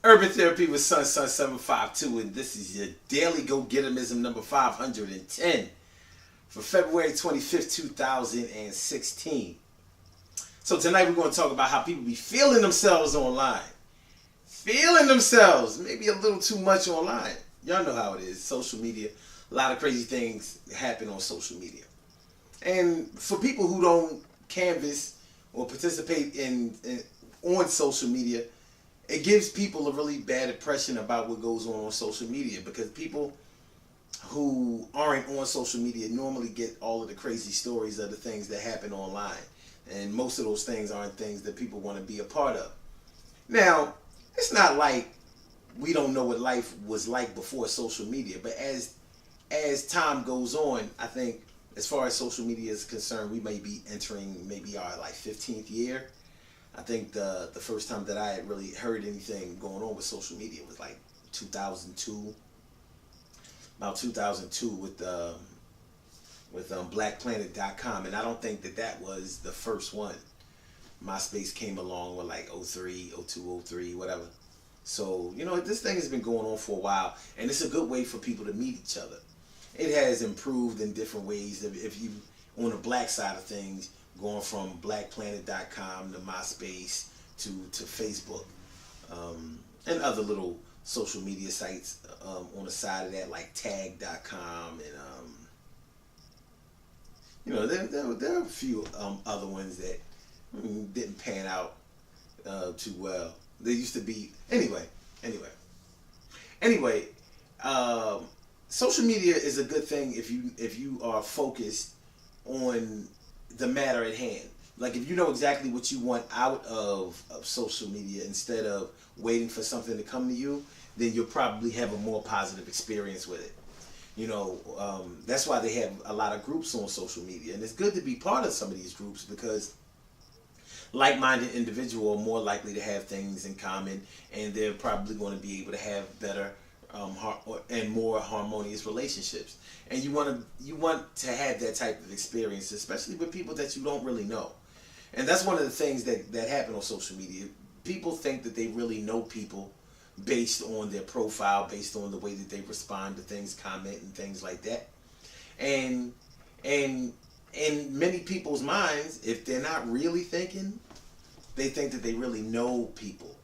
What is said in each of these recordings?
Urban Therapy with Sun 752, and this is your daily Go Getimism number 510 for February 25th, 2016. So tonight we're going to talk about how people be feeling themselves online. Feeling themselves, maybe a little too much online. Y'all know how it is. Social media, a lot of crazy things happen on social media. And for people who don't canvas or participate on social media, it gives people a really bad impression about what goes on social media, because people who aren't on social media normally get all of the crazy stories of the things that happen online. And most of those things aren't things that people want to be a part of. Now, it's not like we don't know what life was like before social media, but as time goes on, I think as far as social media is concerned, we may be entering maybe our 15th year. I think the first time that I had really heard anything going on with social media was like 2002, about 2002 with BlackPlanet.com, and I don't think that was the first one. MySpace came along with like 03, 02, 03, whatever. So, this thing has been going on for a while, and it's a good way for people to meet each other. It has improved in different ways. If you, on the black side of things, going from BlackPlanet.com to MySpace to Facebook, and other little social media sites on the side of that, like Tag.com, and there are a few other ones that didn't pan out too well. There used to be anyway. Social media is a good thing if you are focused on the matter at hand. Like if you know exactly what you want out of social media instead of waiting for something to come to you, then you'll probably have a more positive experience with it. That's why they have a lot of groups on social media, and it's good to be part of some of these groups because like-minded individuals are more likely to have things in common, and they're probably going to be able to have better and more harmonious relationships. And you want to have that type of experience, especially with people that you don't really know. And that's one of the things that happen on social media. People think that they really know people based on their profile, based on the way that they respond to things, comment, and things like that. And in many people's minds, if they're not really thinking, they think that they really know people.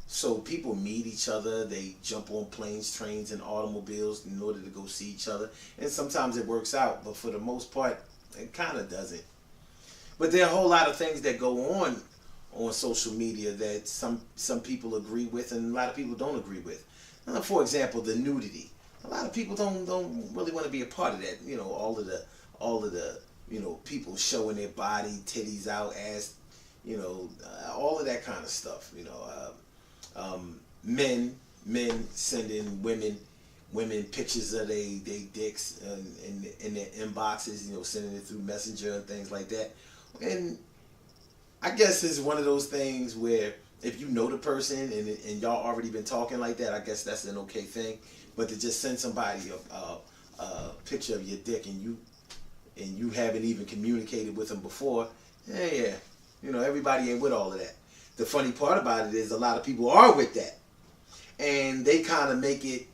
So people meet each other, they jump on planes, trains, and automobiles in order to go see each other. And sometimes it works out, but for the most part, it kind of doesn't. But there are a whole lot of things that go on social media that some people agree with and a lot of people don't agree with. For example, the nudity. A lot of people don't really want to be a part of that. All of the people showing their body, titties out, ass, all of that kind of stuff. Men sending women pictures of they dicks in their inboxes, sending it through Messenger and things like that. And I guess it's one of those things where if you know the person and y'all already been talking like that, I guess that's an okay thing. But to just send somebody a picture of your dick and you haven't even communicated with them before, yeah, everybody ain't with all of that. The funny part about it is a lot of people are with that. And they kind of make it,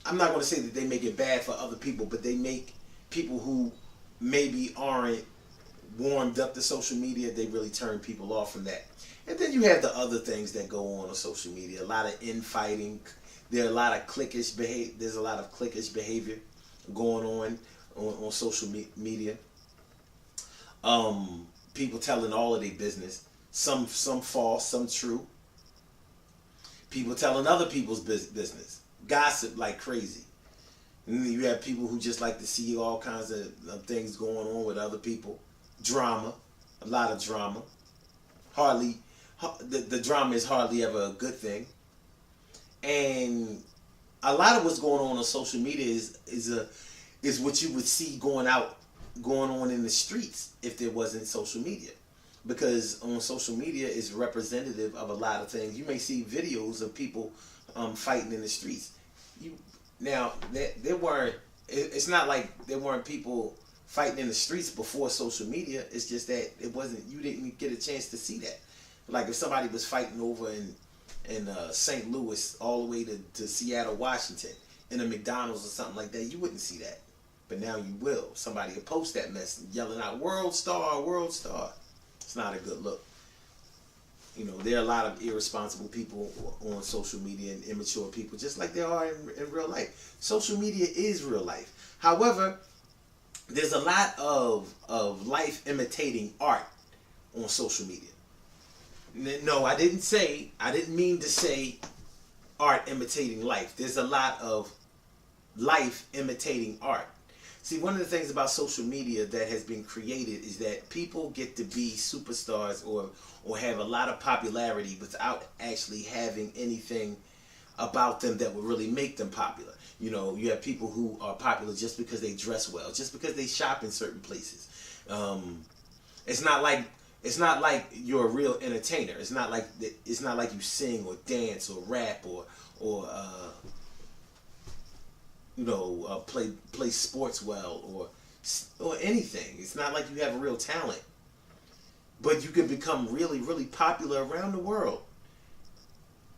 I'm not going to say that they make it bad for other people, but they make people who maybe aren't warmed up to social media, they really turn people off from that. And then you have the other things that go on social media. A lot of infighting. There's a lot of cliquish behavior going on social media. People telling all of their business. Some false, some true. People telling other people's business. Gossip like crazy. And then you have people who just like to see all kinds of things going on with other people. Drama. A lot of drama. The drama is hardly ever a good thing. And a lot of what's going on social media is what you would see going on in the streets if there wasn't social media. Because on social media is representative of a lot of things. You may see videos of people fighting in the streets. It's not like there weren't people fighting in the streets before social media. It's just that you didn't get a chance to see that. Like if somebody was fighting over in St. Louis all the way to Seattle, Washington, in a McDonald's or something like that, you wouldn't see that. But now you will. Somebody will post that mess yelling out "World Star, World Star." It's not a good look. You know, there are a lot of irresponsible people on social media and immature people, just like there are in real life. Social media is real life. However, there's a lot of life imitating art on social media. No, I didn't mean to say art imitating life. There's a lot of life imitating art. See, one of the things about social media that has been created is that people get to be superstars or have a lot of popularity without actually having anything about them that would really make them popular. You know, you have people who are popular just because they dress well, just because they shop in certain places. It's not like you're a real entertainer. It's not like you sing or dance or rap or play sports well or anything. It's not like you have a real talent, but you can become really, really popular around the world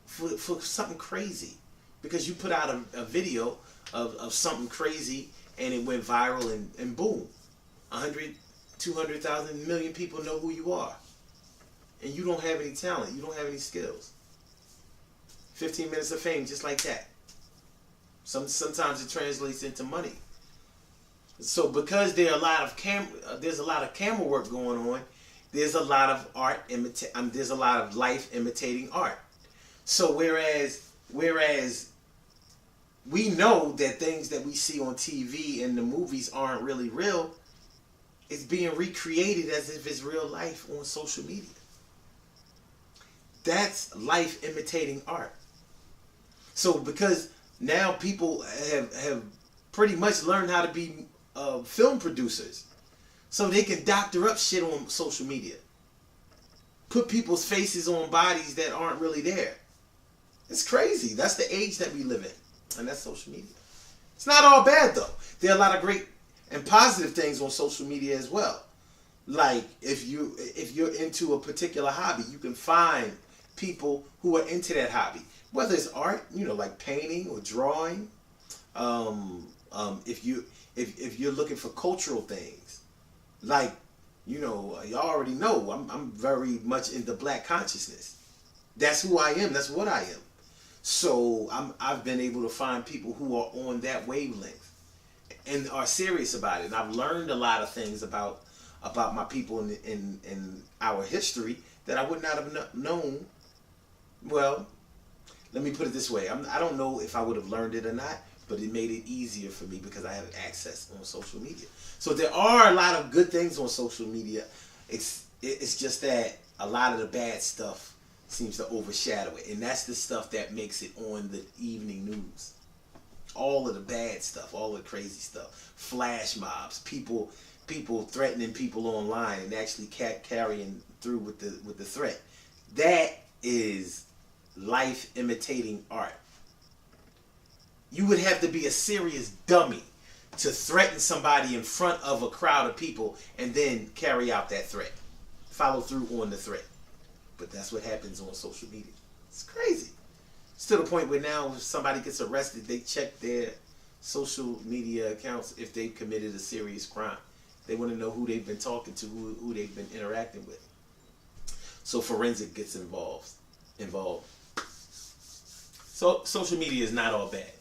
for something crazy because you put out a video of something crazy and it went viral and boom, 100, 200,000 million people know who you are, and you don't have any talent, you don't have any skills. 15 minutes of fame just like that. Sometimes it translates into money. So because there's a lot of camera work going on, there's a lot of there's a lot of life imitating art. So whereas we know that things that we see on TV and the movies aren't really real, it's being recreated as if it's real life on social media. That's life imitating art. So because now people have pretty much learned how to be film producers, so they can doctor up shit on social media, put people's faces on bodies that aren't really there. It's crazy. That's the age that we live in, and that's social media. It's not all bad though. There are a lot of great and positive things on social media as well. Like if you're into a particular hobby, you can find people who are into that hobby. Whether it's art, like painting or drawing, if you're looking for cultural things, like y'all already know I'm very much into Black consciousness. That's who I am. That's what I am. So I've been able to find people who are on that wavelength and are serious about it. And I've learned a lot of things about my people in our history that I would not have known. Well, let me put it this way. I don't know if I would have learned it or not, but it made it easier for me because I have access on social media. So there are a lot of good things on social media. It's just that a lot of the bad stuff seems to overshadow it. And that's the stuff that makes it on the evening news. All of the bad stuff, all the crazy stuff. Flash mobs, people threatening people online and actually carrying through with the threat. That is life imitating art. You would have to be a serious dummy to threaten somebody in front of a crowd of people and then carry out that threat. Follow through on the threat. But that's what happens on social media. It's crazy. It's to the point where now if somebody gets arrested, they check their social media accounts if they've committed a serious crime. They want to know who they've been talking to, who they've been interacting with. So forensic gets involved. So social media is not all bad.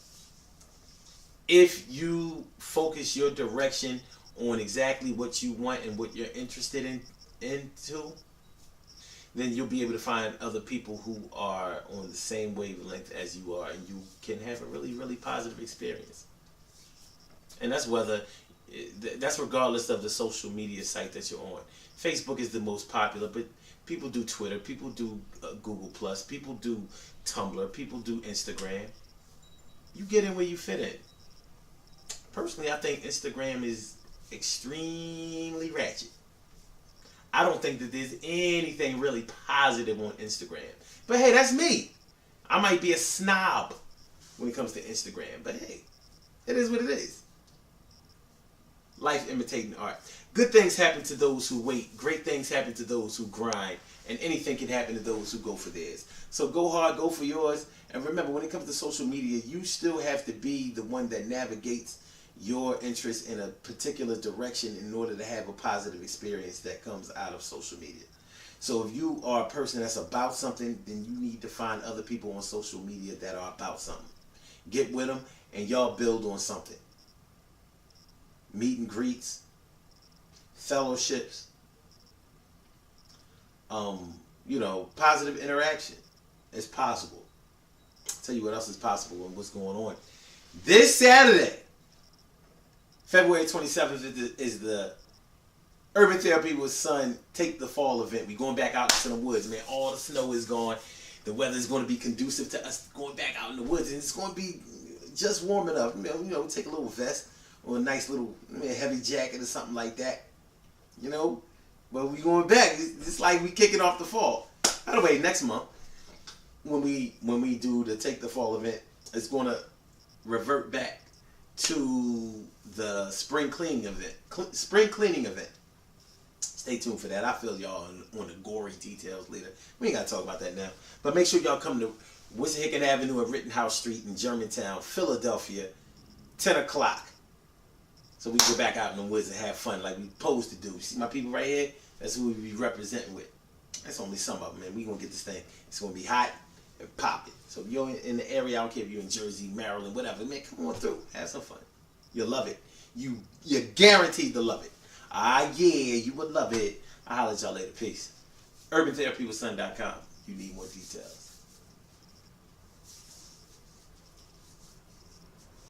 If you focus your direction on exactly what you want and what you're interested into, then you'll be able to find other people who are on the same wavelength as you are, and you can have a really, really positive experience. And that's regardless of the social media site that you're on. Facebook is the most popular, but people do Twitter, people do Google Plus, people do Tumblr, people do Instagram. You get in where you fit in. Personally, I think Instagram is extremely ratchet. I don't think that there's anything really positive on Instagram. But hey, that's me. I might be a snob when it comes to Instagram, but hey, it is what it is. Life imitating art. Good things happen to those who wait. Great things happen to those who grind. and anything can happen to those who go for theirs. So go hard, go for yours, and remember, when it comes to social media, you still have to be the one that navigates your interest in a particular direction in order to have a positive experience that comes out of social media. So if you are a person that's about something, then you need to find other people on social media that are about something. Get with them and y'all build on something. Meet and greets, fellowships, positive interaction. It's possible. I'll tell you what else is possible and what's going on. This Saturday, February 27th, is the Urban Therapy with Son Take the Fall event. We're going back out into the woods, man. All the snow is gone. The weather is going to be conducive to us going back out in the woods, and it's going to be just warm enough. Take a little vest or a nice little heavy jacket or something like that. But we going back. It's like we kicking off the fall. By the way, next month when we do the Take the Fall event, it's going to revert back to the spring cleaning event. Stay tuned for that. I'll fill y'all on the gory details later. We ain't got to talk about that now. But make sure y'all come to Wissahickon Avenue at Rittenhouse Street in Germantown, Philadelphia, 10 o'clock. So we go back out in the woods and have fun like we supposed to do. See my people right here? That's who we be representing with. That's only some of them, man. We going to get this thing. It's going to be hot and popping. So if you're in the area, I don't care if you're in Jersey, Maryland, whatever, man, come on through. Have some fun. You'll love it. You're guaranteed to love it. Yeah, you would love it. I'll holler at y'all later. Peace. UrbanTherapyWithSon.com. You need more details.